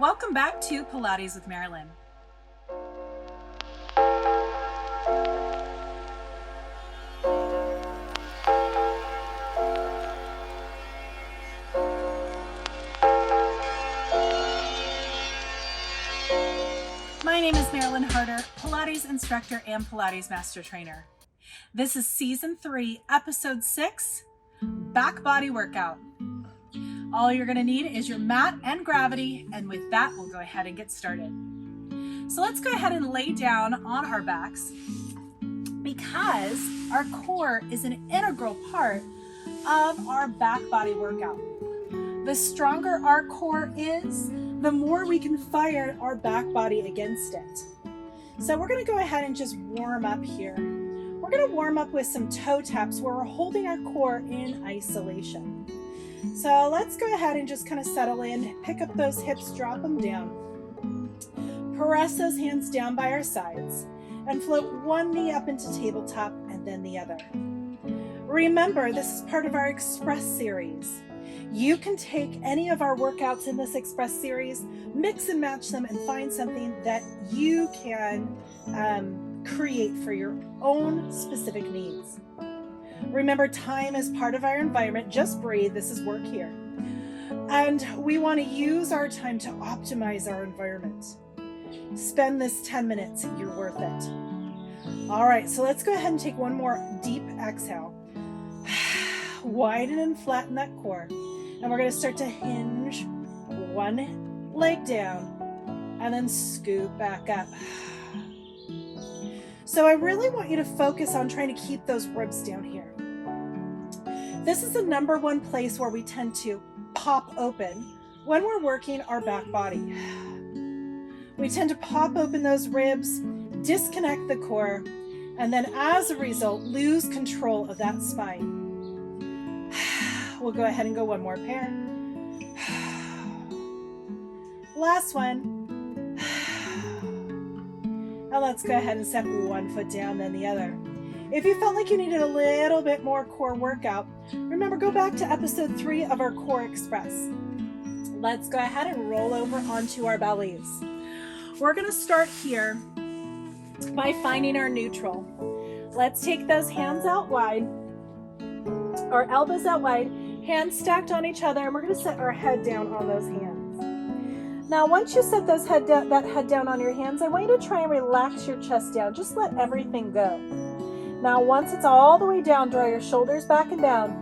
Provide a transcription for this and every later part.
Welcome back to Pilates with Marilyn. My name is Marilyn Harder, Pilates instructor and Pilates master trainer. This is season 3, episode 6, back body workout. All you're gonna need is your mat and gravity, and with that, we'll go ahead and get started. So let's go ahead and lay down on our backs because our core is an integral part of our back body workout. The stronger our core is, the more we can fire our back body against it. So we're gonna go ahead and just warm up here. We're gonna warm up with some toe taps where we're holding our core in isolation. So let's go ahead and just kind of settle in, pick up those hips, drop them down. Press those hands down by our sides and float one knee up into tabletop and then the other. Remember, this is part of our Express series. You can take any of our workouts in this Express series, mix and match them, and find something that you can create for your own specific needs. Remember, time is part of our environment. Just breathe. This is work here. And we want to use our time to optimize our environment. Spend this 10 minutes. You're worth it. All right, so let's go ahead and take one more deep exhale. Widen and flatten that core. And we're going to start to hinge one leg down and then scoop back up. So I really want you to focus on trying to keep those ribs down here. This is the number one place where we tend to pop open when we're working our back body. We tend to pop open those ribs, disconnect the core, and then as a result, lose control of that spine. We'll go ahead and go one more pair. Last one. Now let's go ahead and step one foot down, then the other. If you felt like you needed a little bit more core workout, remember, go back to episode 3 of our Core Express. Let's go ahead and roll over onto our bellies. We're gonna start here by finding our neutral. Let's take those hands out wide, our elbows out wide, hands stacked on each other, and we're gonna set our head down on those hands. Now, once you set that head down on your hands, I want you to try and relax your chest down. Just let everything go. Now, once it's all the way down, draw your shoulders back and down.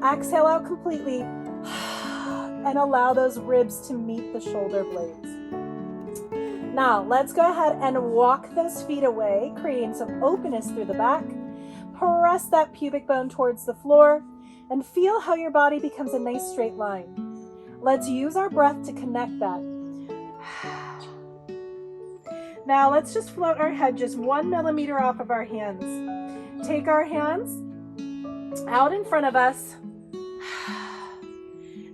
Exhale out completely and allow those ribs to meet the shoulder blades. Now, let's go ahead and walk those feet away, creating some openness through the back. Press that pubic bone towards the floor and feel how your body becomes a nice straight line. Let's use our breath to connect that. Now let's just float our head just 1 millimeter off of our hands. Take our hands out in front of us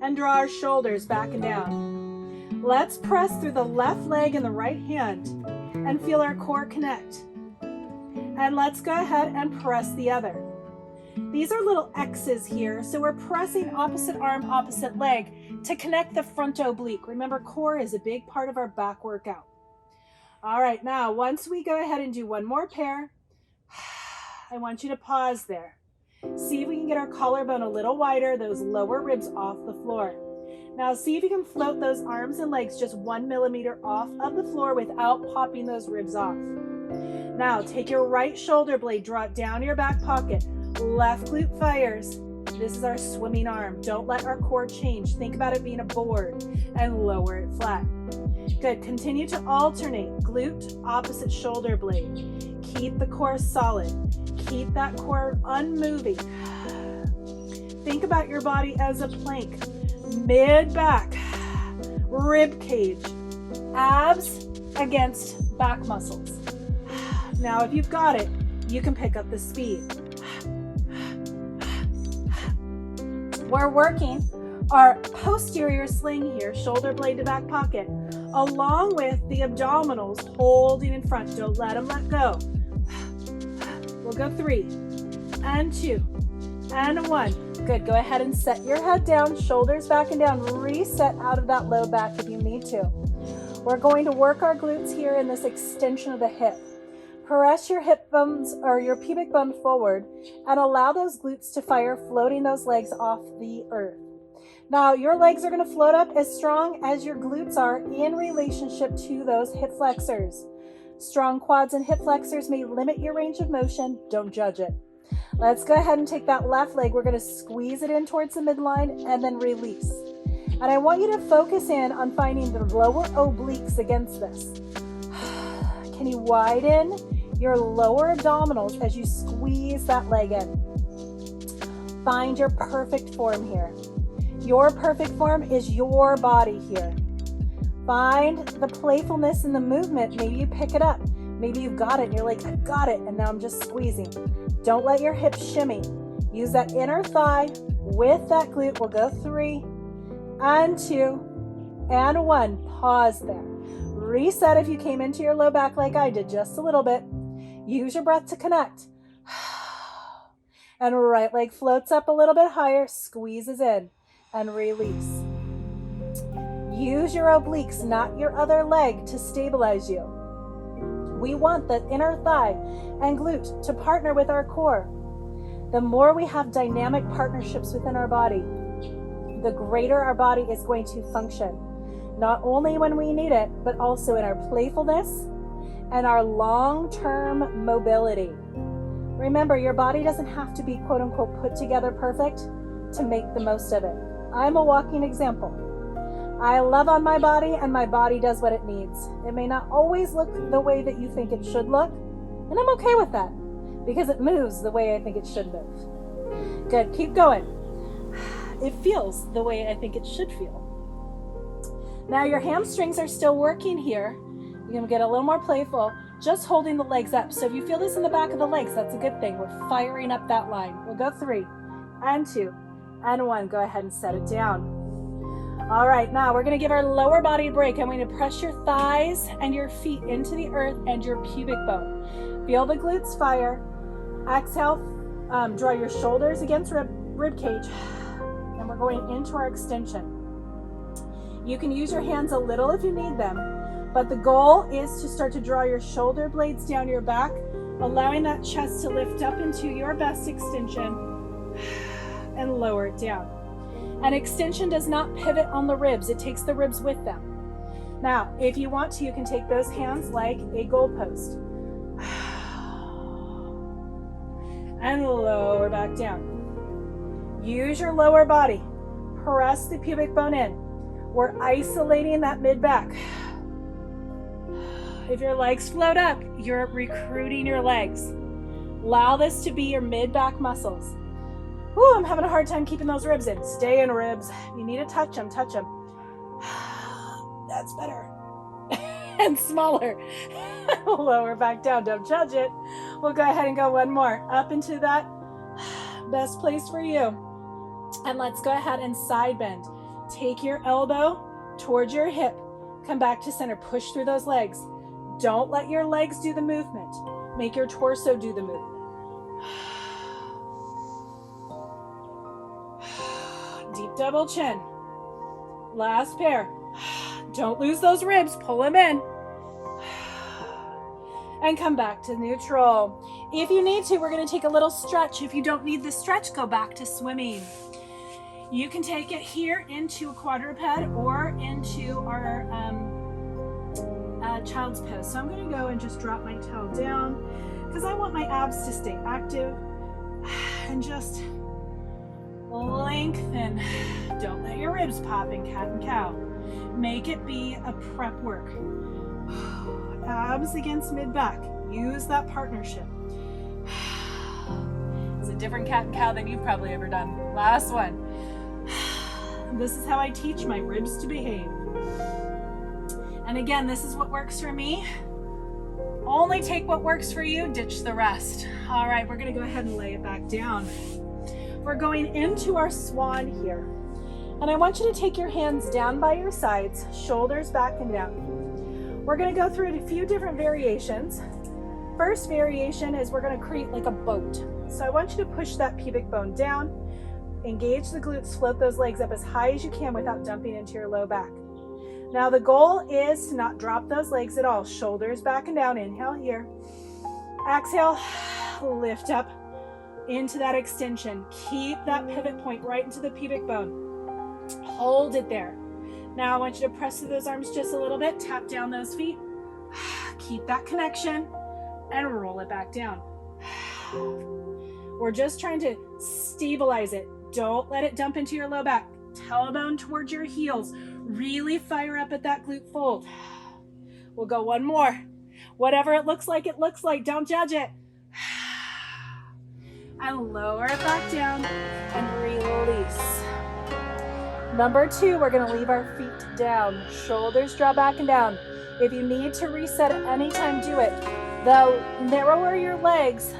and draw our shoulders back and down. Let's press through the left leg and the right hand and feel our core connect. And let's go ahead and press the other. These are little X's here, so we're pressing opposite arm, opposite leg to connect the front oblique. Remember, core is a big part of our back workout. All right, now once we go ahead and do one more pair, I want you to pause there. See if we can get our collarbone a little wider, those lower ribs off the floor. Now see if you can float those arms and legs just 1 millimeter off of the floor without popping those ribs off. Now take your right shoulder blade, draw it down your back pocket. Left glute fires. This is our swimming arm. Don't let our core change. Think about it being a board and lower it flat. Good. Continue to alternate. Glute, opposite shoulder blade. Keep the core solid. Keep that core unmoving. Think about your body as a plank. Mid-back, rib cage, abs against back muscles. Now, if you've got it, you can pick up the speed. We're working our posterior sling here, shoulder blade to back pocket, along with the abdominals holding in front. Don't let them let go. We'll go 3 and 2 and 1. Good, go ahead and set your head down, shoulders back and down. Reset out of that low back if you need to. We're going to work our glutes here in this extension of the hip. Press your hip bones or your pubic bone forward and allow those glutes to fire, floating those legs off the earth. Now, your legs are going to float up as strong as your glutes are in relationship to those hip flexors. Strong quads and hip flexors may limit your range of motion. Don't judge it. Let's go ahead and take that left leg. We're going to squeeze it in towards the midline and then release. And I want you to focus in on finding the lower obliques against this. Can you widen your lower abdominals as you squeeze that leg in? Find your perfect form here. Your perfect form is your body here. Find the playfulness in the movement. Maybe you pick it up. Maybe you've got it and you're like, I've got it, and now I'm just squeezing. Don't let your hips shimmy. Use that inner thigh with that glute. We'll go 3 and 2 and 1. Pause there. Reset if you came into your low back like I did, just a little bit. Use your breath to connect. And right leg floats up a little bit higher, squeezes in and release. Use your obliques, not your other leg, to stabilize you. We want the inner thigh and glute to partner with our core. The more we have dynamic partnerships within our body, the greater our body is going to function. Not only when we need it, but also in our playfulness and our long-term mobility. Remember, your body doesn't have to be quote unquote put together perfect to make the most of it. I'm a walking example. I love on my body and my body does what it needs. It may not always look the way that you think it should look, and I'm okay with that because it moves the way I think it should move. Good, keep going. It feels the way I think it should feel. Now your hamstrings are still working here. You're gonna get a little more playful, just holding the legs up. So if you feel this in the back of the legs, that's a good thing. We're firing up that line. We'll go 3 and 2 and 1. Go ahead and set it down. All right, now we're gonna give our lower body a break. I'm going to press your thighs and your feet into the earth and your pubic bone. Feel the glutes fire. Exhale, draw your shoulders against rib cage, and we're going into our extension. You can use your hands a little if you need them, but the goal is to start to draw your shoulder blades down your back, allowing that chest to lift up into your best extension and lower it down. An extension does not pivot on the ribs. It takes the ribs with them. Now, if you want to, you can take those hands like a goalpost and lower back down. Use your lower body. Press the pubic bone in. We're isolating that mid-back. If your legs float up, you're recruiting your legs. Allow this to be your mid-back muscles. Ooh, I'm having a hard time keeping those ribs in. Stay in, ribs. You need to touch them, touch them. That's better. And smaller. Lower back down, don't judge it. We'll go ahead and go one more. Up into that best place for you. And let's go ahead and side bend. Take your elbow towards your hip. Come back to center. Push through those legs. Don't let your legs do the movement. Make your torso do the movement. Deep double chin. Last pair. Don't lose those ribs. Pull them in. And come back to neutral. If you need to, we're going to take a little stretch. If you don't need the stretch, go back to swimming. You can take it here into a quadruped or into our child's pose. So I'm going to go and just drop my toe down because I want my abs to stay active and just lengthen. Don't let your ribs pop in cat and cow. Make it be a prep work. Abs against mid-back. Use that partnership. It's a different cat and cow than you've probably ever done. Last one. This is how I teach my ribs to behave. And again, this is what works for me. Only take what works for you, ditch the rest. All right, we're gonna go ahead and lay it back down. We're going into our swan here. And I want you to take your hands down by your sides, shoulders back and down. We're gonna go through a few different variations. First variation is we're gonna create like a boat. So I want you to push that pubic bone down, Engage the glutes, float those legs up as high as you can without dumping into your low back. Now the goal is to not drop those legs at all. Shoulders back and down. Inhale here. Exhale, lift up into that extension. Keep that pivot point right into the pubic bone. Hold it there. Now I want you to press through those arms just a little bit. Tap down those feet. Keep that connection and roll it back down. We're just trying to stabilize it. Don't let it dump into your low back. Tailbone towards your heels. Really fire up at that glute fold. We'll go one more. Whatever it looks like, don't judge it. And lower it back down and release. Number 2, we're going to leave our feet down. Shoulders draw back and down. If you need to reset at any time, do it. The narrower your legs,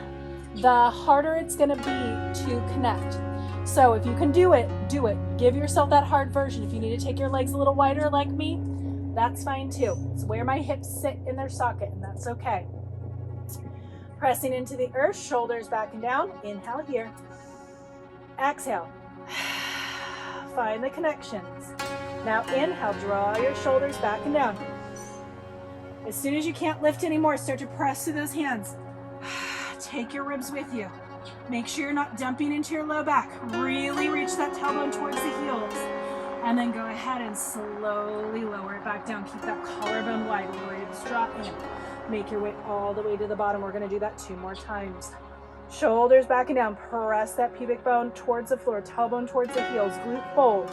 the harder it's going to be to connect. So if you can do it, do it. Give yourself that hard version. If you need to take your legs a little wider like me, that's fine too. It's where my hips sit in their socket, and that's okay. Pressing into the earth, shoulders back and down. Inhale here. Exhale. Find the connections. Now inhale, draw your shoulders back and down. As soon as you can't lift anymore, start to press through those hands. Take your ribs with you. Make sure you're not dumping into your low back. Really reach that tailbone towards the heels. And then go ahead and slowly lower it back down. Keep that collarbone wide. Ribs drop in. Make your way all the way to the bottom. We're going to do that 2 more times. Shoulders back and down. Press that pubic bone towards the floor. Tailbone towards the heels. Glute fold.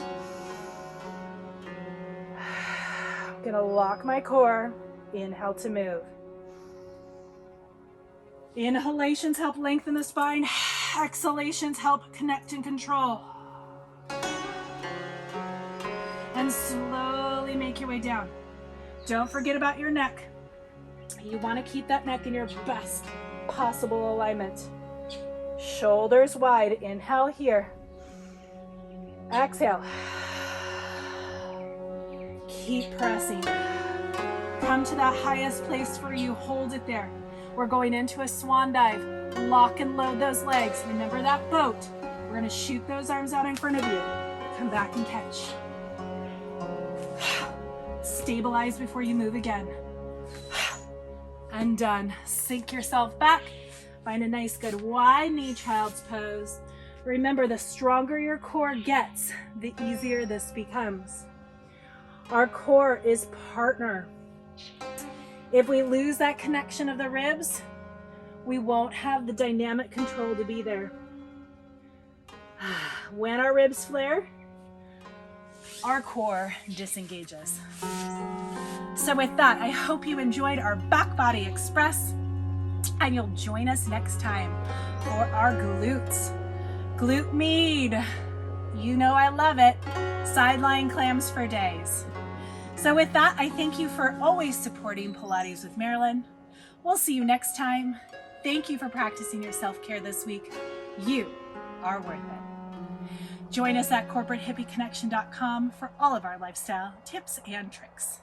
I'm going to lock my core. Inhale to move. Inhalations help lengthen the spine. Exhalations help connect and control. And slowly make your way down. Don't forget about your neck. You want to keep that neck in your best possible alignment. Shoulders wide. Inhale here. Exhale. Keep pressing. Come to that highest place for you. Hold it there. We're going into a swan dive. Lock and load those legs. Remember that boat. We're going to shoot those arms out in front of you. Come back and catch. Stabilize before you move again. And done. Sink yourself back. Find a nice good wide knee child's pose. Remember, the stronger your core gets, the easier this becomes. Our core is partner. If we lose that connection of the ribs, we won't have the dynamic control to be there. When our ribs flare, our core disengages. So with that, I hope you enjoyed our Back Body Express, and you'll join us next time for our glutes. Glute mead. You know I love it. Sideline clams for days. So with that, I thank you for always supporting Pilates with Marilyn. We'll see you next time. Thank you for practicing your self-care this week. You are worth it. Join us at corporatehippiconnection.com for all of our lifestyle tips and tricks.